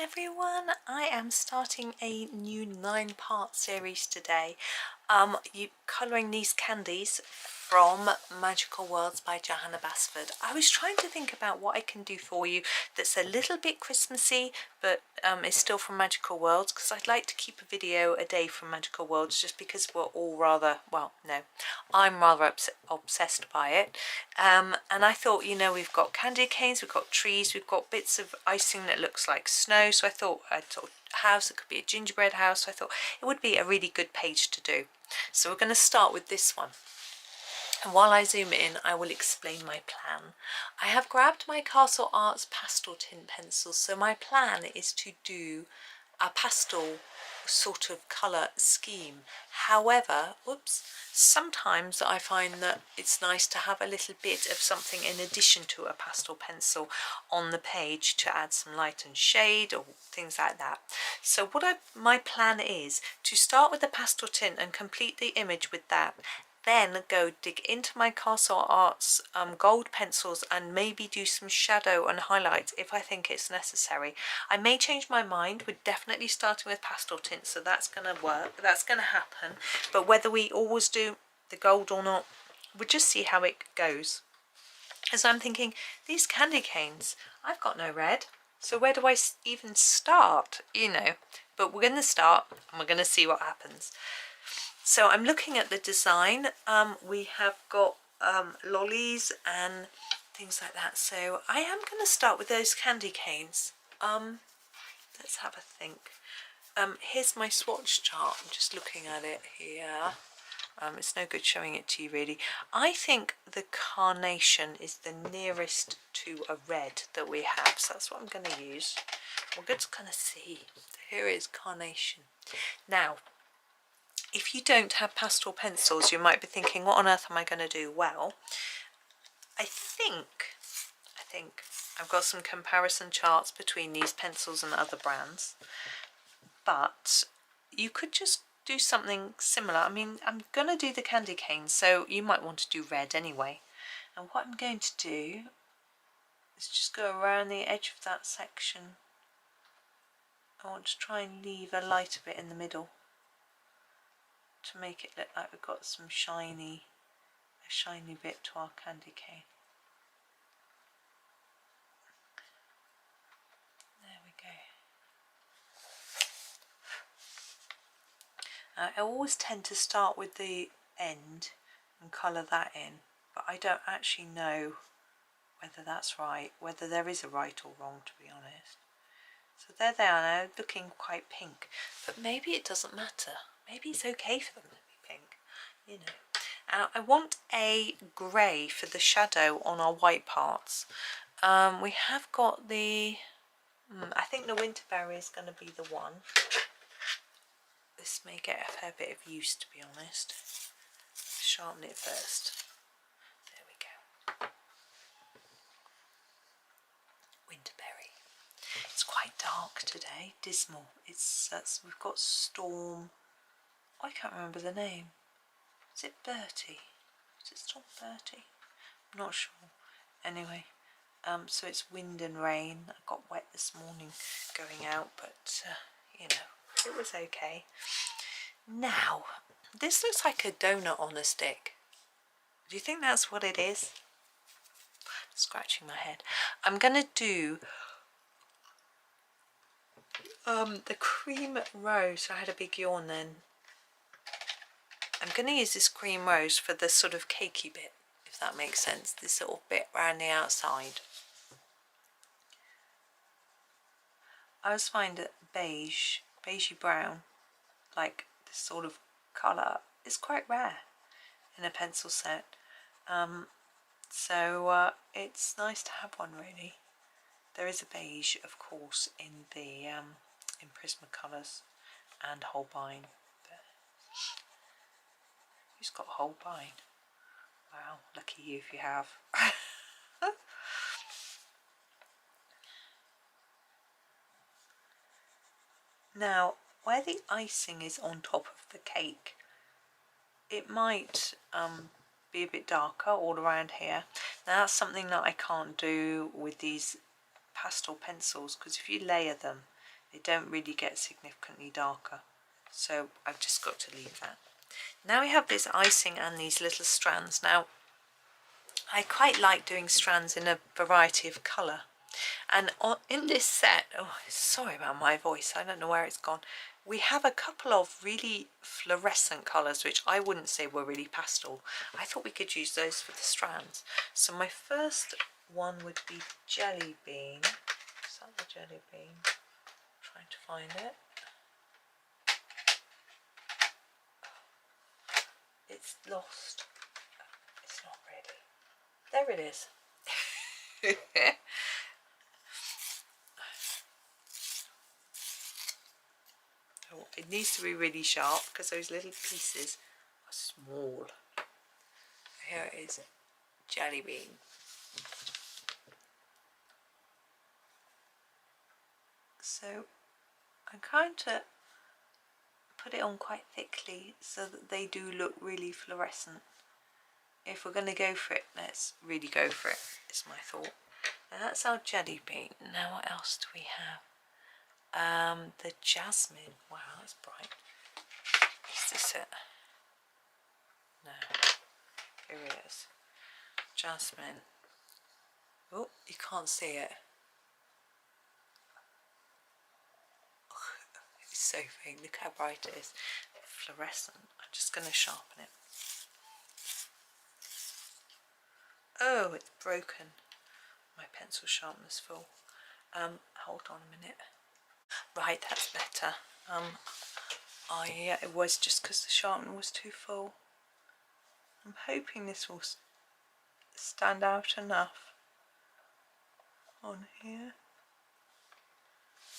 everyone, I am starting a new 9-part series today. Colouring these candies from Magical Worlds by Johanna Basford. I was trying to think about what I can do for you that's a little bit Christmassy but is still from Magical Worlds, because I'd like to keep a video a day from Magical Worlds just because we're all rather, well, no, I'm rather obsessed by it. And I thought, you know, we've got candy canes, we've got trees, we've got bits of icing that looks like snow, so I thought I'd sort of house, it could be a gingerbread house, so I thought it would be a really good page to do. So we're going to start with this one. And while I zoom in, I will explain my plan. I have grabbed my Castle Arts Pasteltint pencils, so my plan is to do a pastel sort of colour scheme. However, sometimes I find that it's nice to have a little bit of something in addition to a pastel pencil on the page to add some light and shade or things like that. So my plan is to start with the Pasteltint and complete the image with that. Then go dig into my Castle Arts gold pencils and maybe do some shadow and highlights if I think it's necessary. I may change my mind. We're definitely starting with Pasteltint, so that's going to work. That's going to happen. But whether we always do the gold or not, we'll just see how it goes. As I'm thinking, these candy canes, I've got no red. So where do I even start? You know, but we're going to start and we're going to see what happens. So I'm looking at the design. We have got lollies and things like that. So I am going to start with those candy canes. Let's have a think. Here's my swatch chart. I'm just looking at it here. It's no good showing it to you really. I think the carnation is the nearest to a red that we have. So that's what I'm going to use. We're going to kind of see. So here is carnation. Now, if you don't have pastel pencils, you might be thinking, what on earth am I going to do? Well, I think I've got some comparison charts between these pencils and other brands, but you could just do something similar. I mean, I'm going to do the candy cane, so you might want to do red anyway. And what I'm going to do is just go around the edge of that section. I want to try and leave a lighter bit in the middle, to make it look like we've got a shiny bit to our candy cane. There we go. I always tend to start with the end and colour that in, but I don't actually know whether that's right, whether there is a right or wrong, to be honest. So there they are now, looking quite pink, but maybe it doesn't matter. Maybe it's okay for them to be pink, you know. I want a grey for the shadow on our white parts. We have got the, I think the winterberry is going to be the one. This may get a fair bit of use, to be honest. Sharpen it first. There we go. Winterberry. It's quite dark today, dismal. We've got storm. I can't remember the name. Is it Bertie? Is it Storm Bertie? I'm not sure. Anyway, so it's wind and rain. I got wet this morning going out, but you know, it was okay. Now, this looks like a donut on a stick. Do you think that's what it is? I'm scratching my head. I'm gonna do the cream rose. I had a big yawn then. I'm going to use this cream rose for the sort of cakey bit, if that makes sense, this little bit around the outside. I always find that beigey brown, like this sort of colour, is quite rare in a pencil set. So it's nice to have one really. There is a beige, of course, in the in Prismacolors and Holbein. Who's got Holbein? Wow, lucky you if you have. Now, where the icing is on top of the cake, it might be a bit darker all around here. Now that's something that I can't do with these pastel pencils, because if you layer them, They don't really get significantly darker, so I've just got to leave that. Now we have this icing and these little strands. Now I quite like doing strands in a variety of colour, and in this set, oh sorry about my voice, I don't know where it's gone, we have a couple of really fluorescent colours which I wouldn't say were really pastel. I thought we could use those for the strands. So my first one would be jellybean. Is that the jellybean? Trying to find it. It's lost. It's not really. There it is. Oh, it needs to be really sharp because those little pieces are small. Here it is, jellybean. So I'm trying to put it on quite thickly so that they do look really fluorescent. If we're going to go for it, let's really go for it, is my thought. Now that's our jellybean. Now what else do we have? The jasmine. Wow, that's bright. Is this it? No. Here it is. Jasmine. Oh, you can't see it. It's so faint. Look how bright it is. Fluorescent. I'm just going to sharpen it. Oh, it's broken. My pencil sharpener's full. Hold on a minute. Right, that's better. Yeah, it was just because the sharpener was too full. I'm hoping this will stand out enough on here.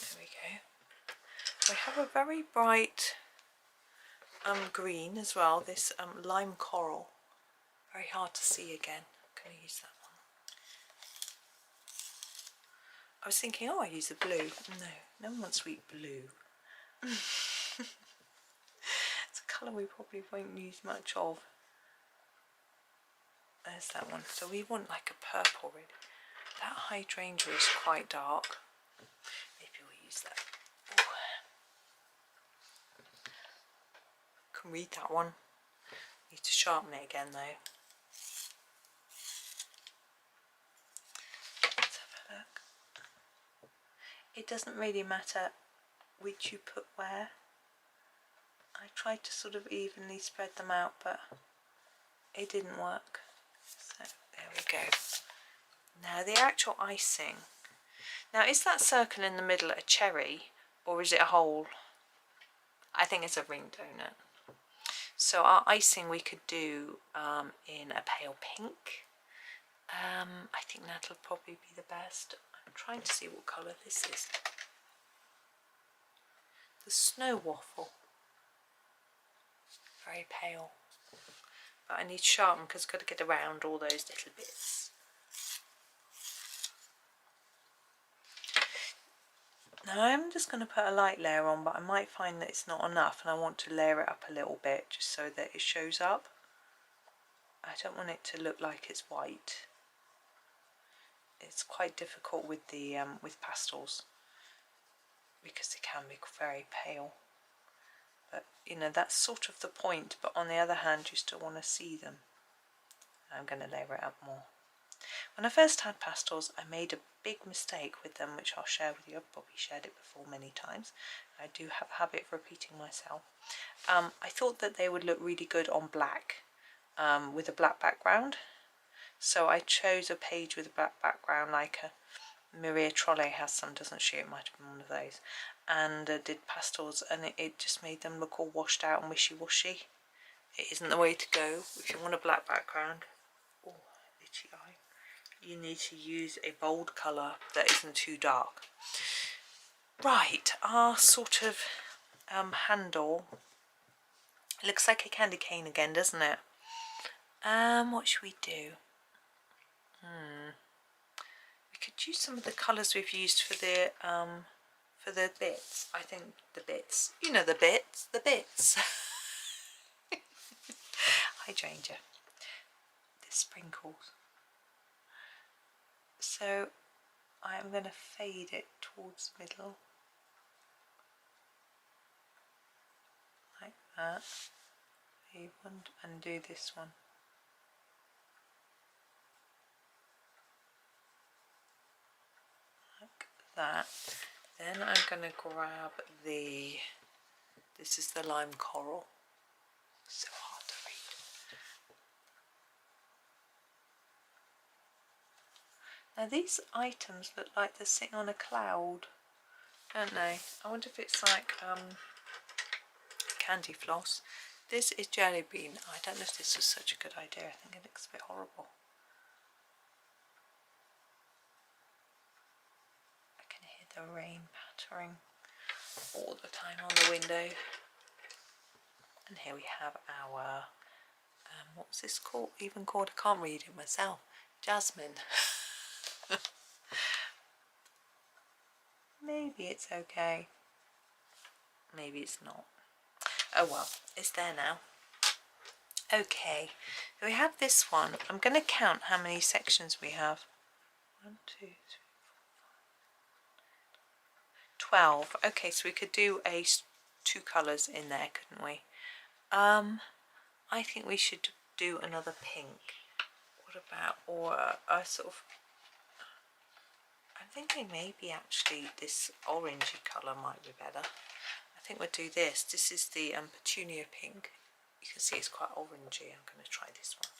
There we go. We have a very bright green as well, this lime coral. Very hard to see again. I'm going to use that one. I was thinking, oh, I use the blue. No one wants sweet blue. It's a colour we probably won't use much of. There's that one. So we want like a purple really. That hydrangea is quite dark. Maybe we'll use that. Ooh. Can read that one. Need to sharpen it again though. Let's have a look. It doesn't really matter which you put where. I tried to sort of evenly spread them out, but it didn't work. So there we go. Now the actual icing. Now is that circle in the middle a cherry or is it a hole? I think it's a ring donut. So our icing we could do in a pale pink. I think that'll probably be the best. I'm trying to see what colour this is. The snow waffle. Very pale. But I need to sharpen because I've got to get around all those little bits. Now I'm just going to put a light layer on, but I might find that it's not enough and I want to layer it up a little bit just so that it shows up. I don't want it to look like it's white. It's quite difficult with the with pastels because they can be very pale. But you know, that's sort of the point, but on the other hand you still want to see them. I'm going to layer it up more. When I first had pastels I made a big mistake with them which I'll share with you. I've probably shared it before many times. I do have a habit of repeating myself. I thought that they would look really good on black with a black background. So I chose a page with a black background like a Maria Trolle has some, doesn't she? It might have been one of those. And did pastels and it just made them look all washed out and wishy-washy. It isn't the way to go. If you want a black background, oh, itchy eye, you need to use a bold colour that isn't too dark. Right, our sort of handle looks like a candy cane again, doesn't it? What should we do? We could use some of the colours we've used for the bits. I think the bits, you know, the bits. Hydrangea, the sprinkles. So I am going to fade it towards the middle. that even and do this one. Like that. Then I'm going to grab this is the lime coral. So hard to read. Now these items look like they're sitting on a cloud, don't they? I wonder if it's like candy floss. This is jellybean. I don't know if this was such a good idea. I think it looks a bit horrible. I can hear the rain pattering all the time on the window. And here we have our, what's this called? Even called? I can't read it myself. Jasmine. Maybe it's okay. Maybe it's not. Oh well, it's there now. Okay, so we have this one. I'm going to count how many sections we have. 1, 2, 3, 4, 5, 12. Okay, so we could do two colours in there, couldn't we? I think we should do another pink. What about, or a sort of, I'm thinking maybe actually this orangey colour might be better. I think we'll do this. This is the petunia pink. You can see it's quite orangey. I'm going to try this one.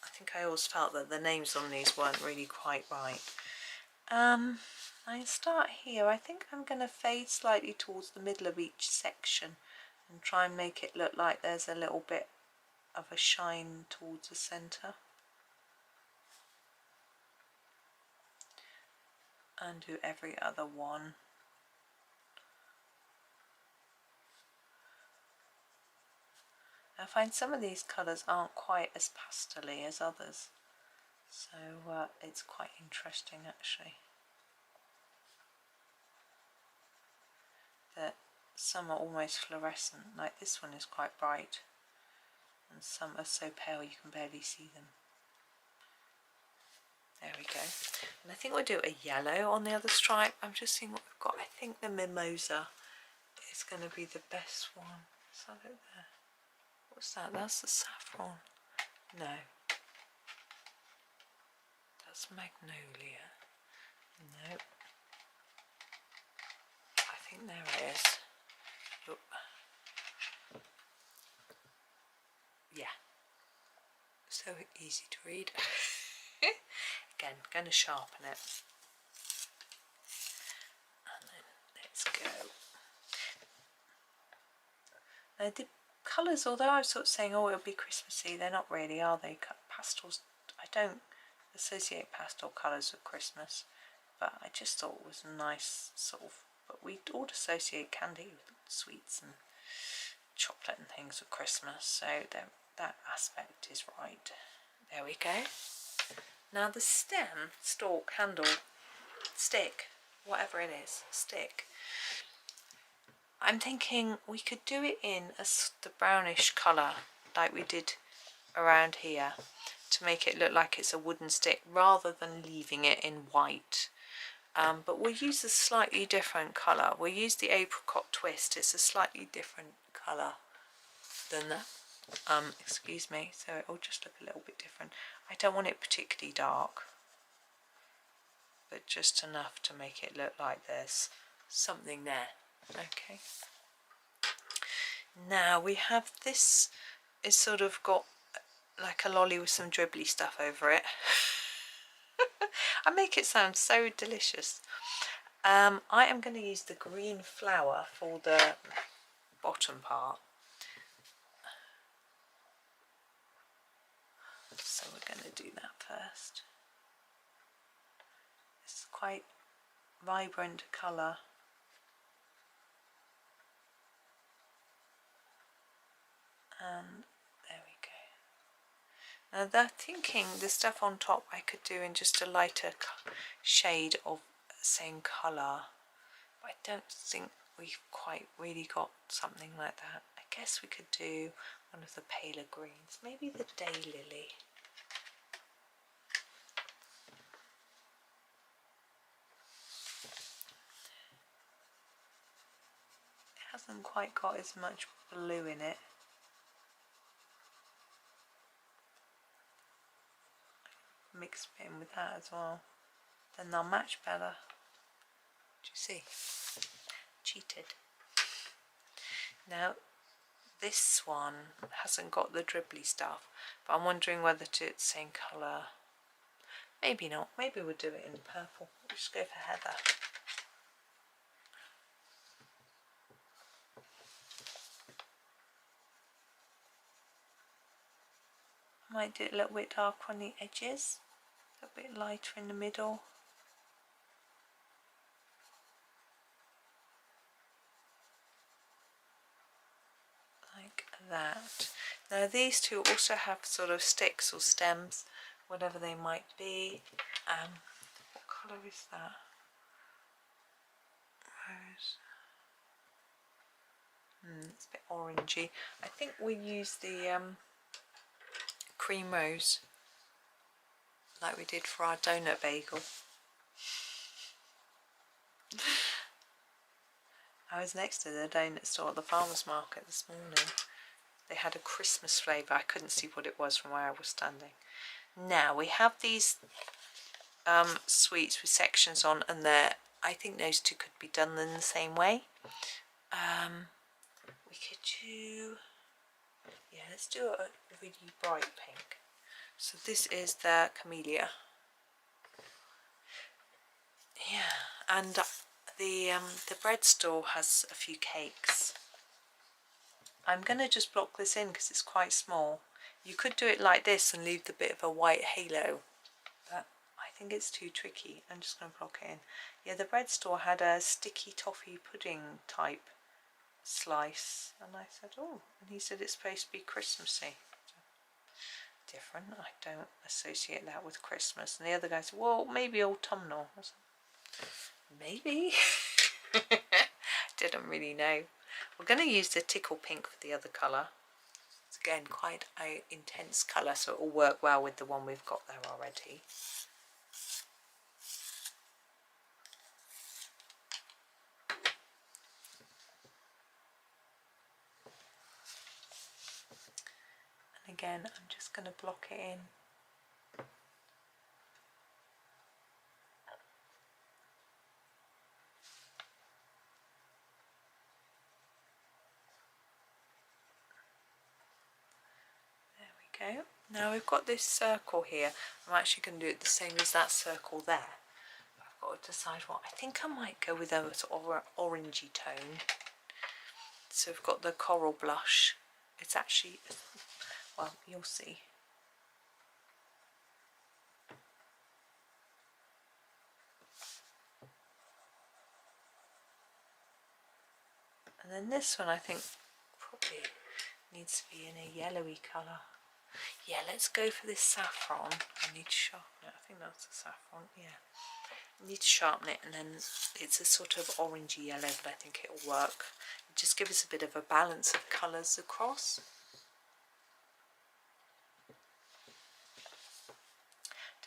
I think I always felt that the names on these weren't really quite right. I start here. I think I'm going to fade slightly towards the middle of each section and try and make it look like there's a little bit of a shine towards the centre. And do every other one. I find some of these colours aren't quite as pastel-y as others, so it's quite interesting actually. That some are almost fluorescent, like this one is quite bright, and some are so pale you can barely see them. There we go. And I think we'll do a yellow on the other stripe. I'm just seeing what we've got. I think the mimosa is going to be the best one. Is that it there? What's that? That's the saffron. No. That's magnolia. No. I think there it is. Look. Yeah. So easy to read. Again, going to sharpen it. And then let's go. Now the colours, although I was sort of saying, oh, it'll be Christmassy, they're not really, are they? Pastels, I don't associate pastel colours with Christmas, but I just thought it was a nice sort of, but we all associate candy with sweets and chocolate and things with Christmas, so that aspect is right. There we go. Now the stem, stalk, handle, stick, whatever it is, stick. I'm thinking we could do it in the brownish colour like we did around here to make it look like it's a wooden stick rather than leaving it in white. But we'll use a slightly different colour. We'll use the apricot twist. It's a slightly different colour than that. Excuse me, so it'll just look a little bit different. I don't want it particularly dark, but just enough to make it look like there's something there. Okay. Now we have this, is sort of got like a lolly with some dribbly stuff over it. I make it sound so delicious. I am going to use the green flower for the bottom part. So we're going to do that first. It's quite vibrant colour. And there we go. Now they're thinking the stuff on top I could do in just a lighter shade of same colour, but I don't think we've quite really got something like that. I guess we could do one of the paler greens, maybe the daylily. hasn't quite got as much blue in it. Mix it in with that as well, then they'll match better. Do you see? Cheated. Now this one hasn't got the dribbly stuff, but I'm wondering whether to do it the same colour. Maybe not. Maybe we'll do it in purple. We'll just go for heather. I might do it a little bit darker on the edges, a little bit lighter in the middle. Like that. Now these two also have sort of sticks or stems, whatever they might be. What colour is that? Rose. It's a bit orangey. I think we use the cream rose like we did for our donut bagel. I was next to the donut store at the farmer's market this morning. They had a Christmas flavour. I couldn't see what it was from where I was standing. Now we have these sweets with sections on, and I think those two could be done in the same way. We could do, yeah, let's do a really bright pink. So this is the camellia. Yeah, and the bread store has a few cakes. I'm going to just block this in because it's quite small. You could do it like this and leave the bit of a white halo, but I think it's too tricky. I'm just going to block it in. Yeah, the bread store had a sticky toffee pudding type slice, and I said, oh, and he said it's supposed to be Christmassy. Different. I don't associate that with Christmas. And the other guy said, well, maybe autumnal. I said, maybe. Didn't really know. We're going to use the tickle pink for the other colour. It's again quite an intense colour, so it will work well with the one we've got there already. And again, I'm just going to block it in. Okay, now we've got this circle here. I'm actually going to do it the same as that circle there. I've got to decide what. I think I might go with a sort of orangey tone. So we've got the coral blush. It's actually, well, you'll see. And then this one I think probably needs to be in a yellowy colour. Yeah, let's go for this saffron. I need to sharpen it. I think that's the saffron, yeah. I need to sharpen it, and then it's a sort of orangey yellow, but I think it'll work. Just give us a bit of a balance of colours across.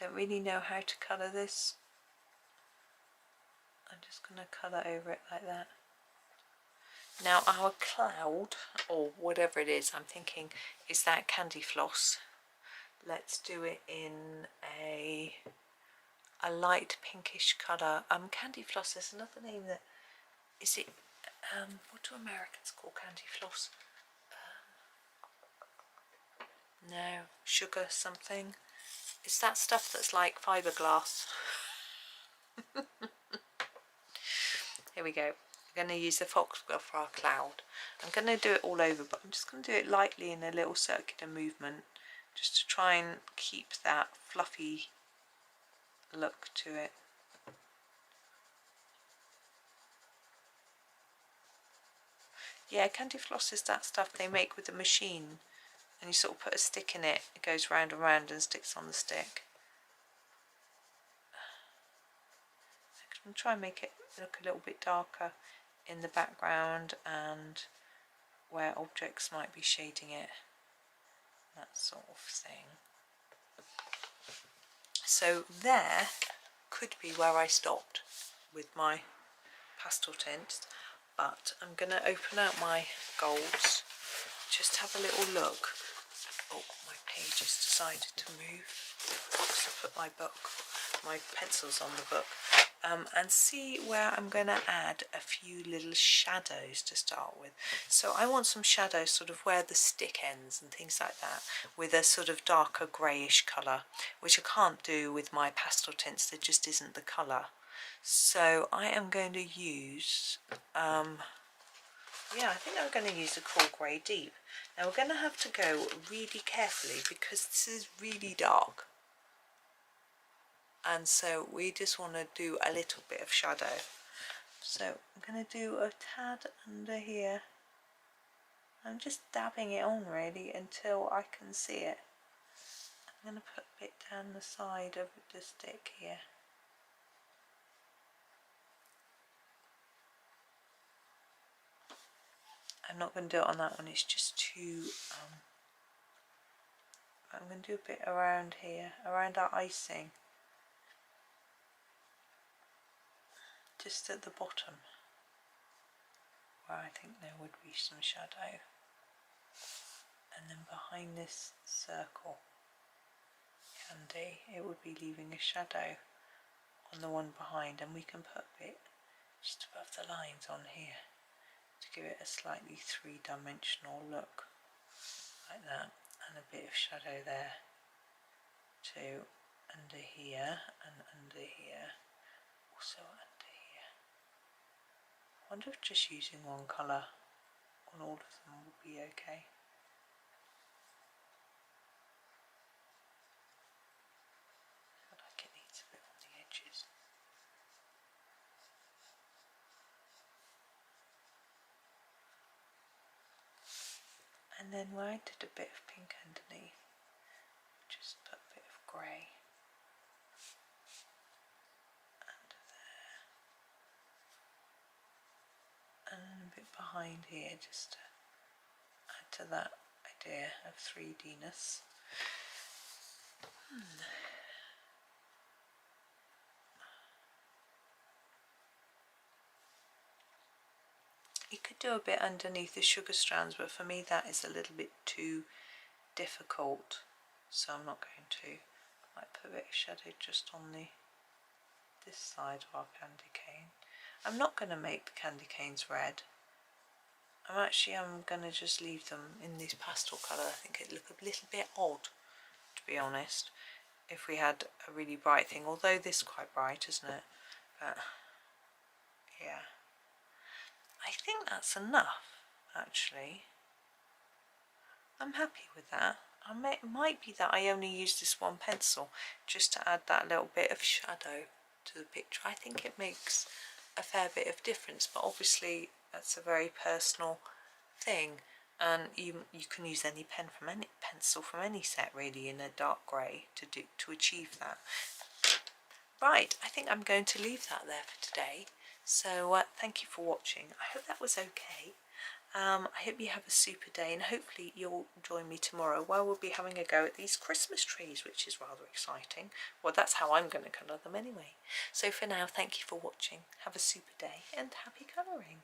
Don't really know how to colour this. I'm just going to colour over it like that. Now our cloud, or whatever it is, I'm thinking, is that candy floss. Let's do it in a light pinkish colour. Candy floss, there's another name that, is it, what do Americans call candy floss? No, sugar something. It's that stuff that's like fiberglass. Here we go. We're going to use the foxglove for our cloud. I'm going to do it all over, but I'm just going to do it lightly in a little circular movement, just to try and keep that fluffy look to it. Yeah, candy floss is that stuff they make with the machine, and you sort of put a stick in it, it goes round and round and sticks on the stick. I'm going to try and make it look a little bit darker in the background and where objects might be shading it, that sort of thing. So there could be where I stopped with my pastel tints, but I'm going to open out my golds, just have a little look. Oh, my page has decided to move. So I put my pencils on the book, and see where I'm going to add a few little shadows to start with. So I want some shadows sort of where the stick ends and things like that, with a sort of darker greyish colour, which I can't do with my pastel tints. There just isn't the colour. So I am going to use, yeah, I think I'm going to use the Cool Grey Deep. Now we're going to have to go really carefully because this is really dark. And so we just want to do a little bit of shadow. So I'm going to do a tad under here. I'm just dabbing it on really until I can see it. I'm going to put a bit down the side of the stick here. I'm not going to do it on that one, it's just too, I'm going to do a bit around here, around our icing. Just at the bottom, where I think there would be some shadow. And then behind this circle candy, it would be leaving a shadow on the one behind, and we can put a bit just above the lines on here to give it a slightly three-dimensional look, like that, and a bit of shadow there too, under here and under here, also under here. I wonder if just using one colour on all of them would be okay. I feel like it needs a bit on the edges. And then where I did a bit of pink underneath, just put a bit of grey under there, and a bit behind here, just to add to that idea of 3D-ness. You could do a bit underneath the sugar strands, but for me that is a little bit too difficult, so I'm not going to. I might put a bit of shadow just on this side of our candy cane. I'm not going to make the candy canes red. I'm going to just leave them in this pastel colour. I think it'd look a little bit odd, to be honest, if we had a really bright thing, although this is quite bright, isn't it? But yeah, I think that's enough, actually. I'm happy with that. It might be that I only use this one pencil just to add that little bit of shadow to the picture. I think it makes a fair bit of difference, but obviously that's a very personal thing, and you can use any pencil from any set really in a dark grey to achieve that. Right, I think I'm going to leave that there for today. So thank you for watching. I hope that was okay. I hope you have a super day, and hopefully you'll join me tomorrow where we'll be having a go at these Christmas trees, which is rather exciting. Well, that's how I'm going to colour them anyway. So for now, thank you for watching. Have a super day and happy colouring.